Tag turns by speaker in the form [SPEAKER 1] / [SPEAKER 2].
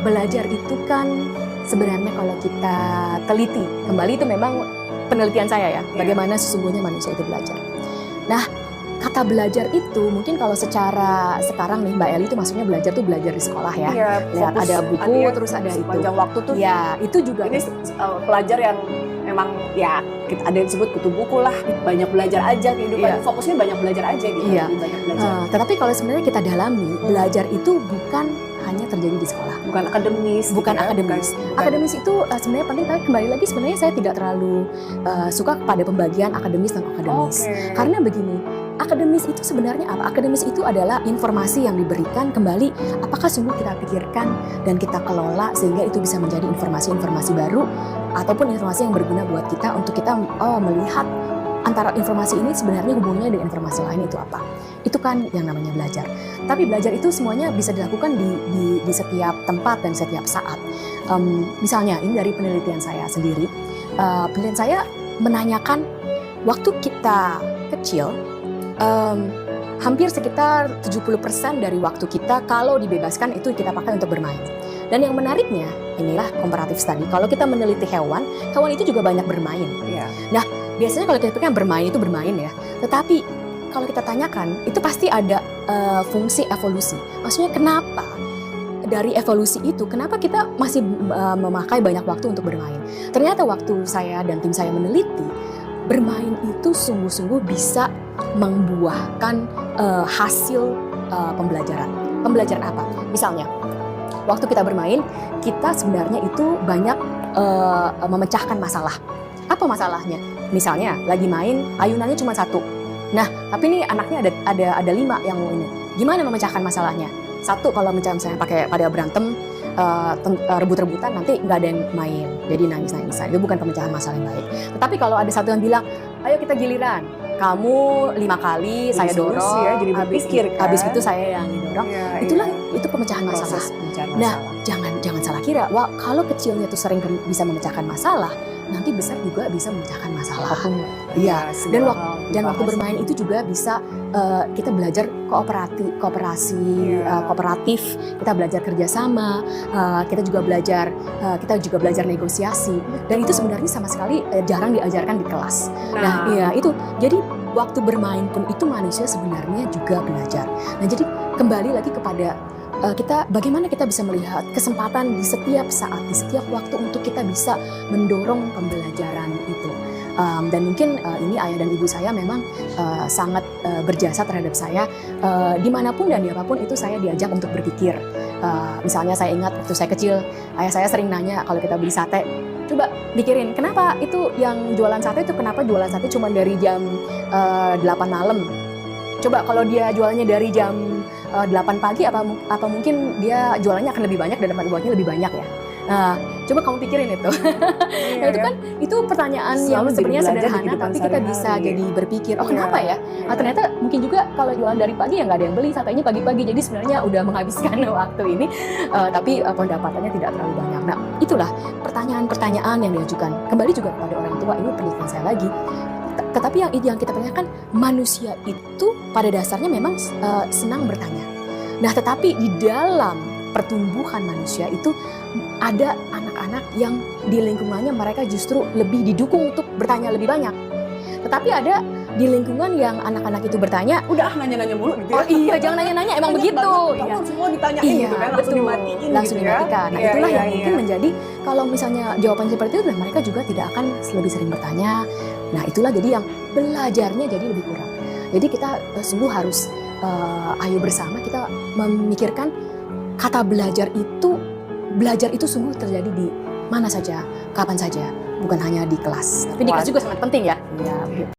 [SPEAKER 1] belajar itu kan sebenarnya kalau kita teliti kembali itu memang penelitian saya ya, bagaimana sesungguhnya manusia itu belajar. Nah, kata belajar itu mungkin kalau secara sekarang nih Mbak Eli itu maksudnya belajar tuh belajar di sekolah ya.
[SPEAKER 2] Iya,
[SPEAKER 1] Lihat ada buku terus ada itu.
[SPEAKER 2] Sepanjang waktu tuh.
[SPEAKER 1] Ya, itu juga.
[SPEAKER 2] Ini pelajar yang memang ya ada yang disebut kutu buku lah, banyak belajar aja kehidupan, fokusnya banyak belajar aja gitu. Banyak belajar.
[SPEAKER 1] Tetapi kalau sebenarnya kita dalami, belajar itu bukan hanya terjadi di sekolah.
[SPEAKER 2] Bukan akademis.
[SPEAKER 1] Bukan akademis. Akademis itu sebenarnya penting, tapi kembali lagi sebenarnya saya tidak terlalu suka kepada pembagian akademis dan akademis. Karena begini, akademis itu sebenarnya apa? Akademis itu adalah informasi yang diberikan kembali, apakah sungguh kita pikirkan dan kita kelola sehingga itu bisa menjadi informasi-informasi baru ataupun informasi yang berguna buat kita untuk kita melihat antara informasi ini sebenarnya hubungannya dengan informasi lain itu apa. Itu kan yang namanya belajar. Tapi belajar itu semuanya bisa dilakukan di setiap tempat dan setiap saat. Misalnya ini dari penelitian saya sendiri. Penelitian saya menanyakan waktu kita kecil, hampir sekitar 70% dari waktu kita kalau dibebaskan itu kita pakai untuk bermain. Dan yang menariknya, inilah comparative study. Kalau kita meneliti hewan itu juga banyak bermain. Nah, biasanya kalau kita pikirkan bermain itu bermain ya. Tetapi kalau kita tanyakan, itu pasti ada fungsi evolusi. Maksudnya kenapa dari evolusi itu, kenapa kita masih memakai banyak waktu untuk bermain? Ternyata waktu saya dan tim saya meneliti, bermain itu sungguh-sungguh bisa membuahkan hasil pembelajaran. Pembelajaran apa? Misalnya, waktu kita bermain, kita sebenarnya itu banyak memecahkan masalah. Apa masalahnya? Misalnya, lagi main, ayunannya cuma satu. Nah, tapi ini anaknya ada 5 yang mau ini. Gimana memecahkan masalahnya? Satu, kalau misalnya pada berantem, rebut-rebutan, nanti nggak ada yang main. Jadi nangis-nangisan. Itu bukan pemecahan masalah yang baik. Tetapi kalau ada satu yang bilang, ayo kita giliran. Kamu 5 kali, jadi saya dorong.
[SPEAKER 2] Ya, jadi berpikir,
[SPEAKER 1] habis itu saya yang didorong. Itu pemecahan masalah. Nah, jangan salah kira. Wah, kalau kecilnya itu sering bisa memecahkan masalah, nanti besar juga bisa memecahkan masalah. Iya. Dan waktu bermain itu juga bisa kita belajar kooperatif, kita belajar kerjasama, kita juga belajar negosiasi. Dan itu sebenarnya sama sekali jarang diajarkan di kelas. Nah, iya itu. Jadi waktu bermain pun itu manusia sebenarnya juga belajar. Nah, jadi kembali lagi kepada bagaimana kita bisa melihat kesempatan di setiap saat, di setiap waktu untuk kita bisa mendorong pembelajaran itu. Dan mungkin ini ayah dan ibu saya memang sangat berjasa terhadap saya. Dimanapun dan diapapun itu saya diajak untuk berpikir. Misalnya saya ingat waktu saya kecil, ayah saya sering nanya kalau kita beli sate, coba pikirin kenapa itu yang jualan sate itu kenapa jualan sate cuma dari jam 8 malam. Coba kalau dia jualannya dari jam 8 pagi, apa mungkin dia jualannya akan lebih banyak dan dapat uangnya lebih banyak ya. Nah, coba kamu pikirin itu. Nah, itu kan itu pertanyaan yang sebenarnya sederhana, tapi kita bisa jadi berpikir, oh kenapa ya? Ternyata mungkin juga kalau jualan dari pagi ya nggak ada yang beli, satenya pagi-pagi, jadi sebenarnya udah menghabiskan waktu ini, tapi pendapatannya tidak terlalu banyak. Nah, itulah pertanyaan-pertanyaan yang diajukan. Kembali juga kepada orang tua, ini penelitian saya lagi. Tetapi yang kita tanyakan, manusia itu pada dasarnya memang senang bertanya. Nah, tetapi di dalam pertumbuhan manusia itu ada anak-anak yang di lingkungannya mereka justru lebih didukung untuk bertanya lebih banyak. Tetapi ada di lingkungan yang anak-anak itu bertanya,
[SPEAKER 2] udah nanya-nanya mulu gitu ya.
[SPEAKER 1] Oh iya, jangan nanya-nanya, emang begitu.
[SPEAKER 2] Iya. Semua ditanyain gitu kan, langsung dimatiin
[SPEAKER 1] langsung
[SPEAKER 2] gitu
[SPEAKER 1] dimatikan.
[SPEAKER 2] Ya.
[SPEAKER 1] Nah, itulah yang mungkin menjadi kalau misalnya jawaban seperti itu, mereka juga tidak akan lebih sering bertanya. Nah, itulah jadi yang belajarnya jadi lebih kurang. Jadi kita sungguh harus ayo bersama kita memikirkan kata belajar itu sungguh terjadi di mana saja, kapan saja, bukan hanya di kelas. Tapi di kelas juga sangat penting ya.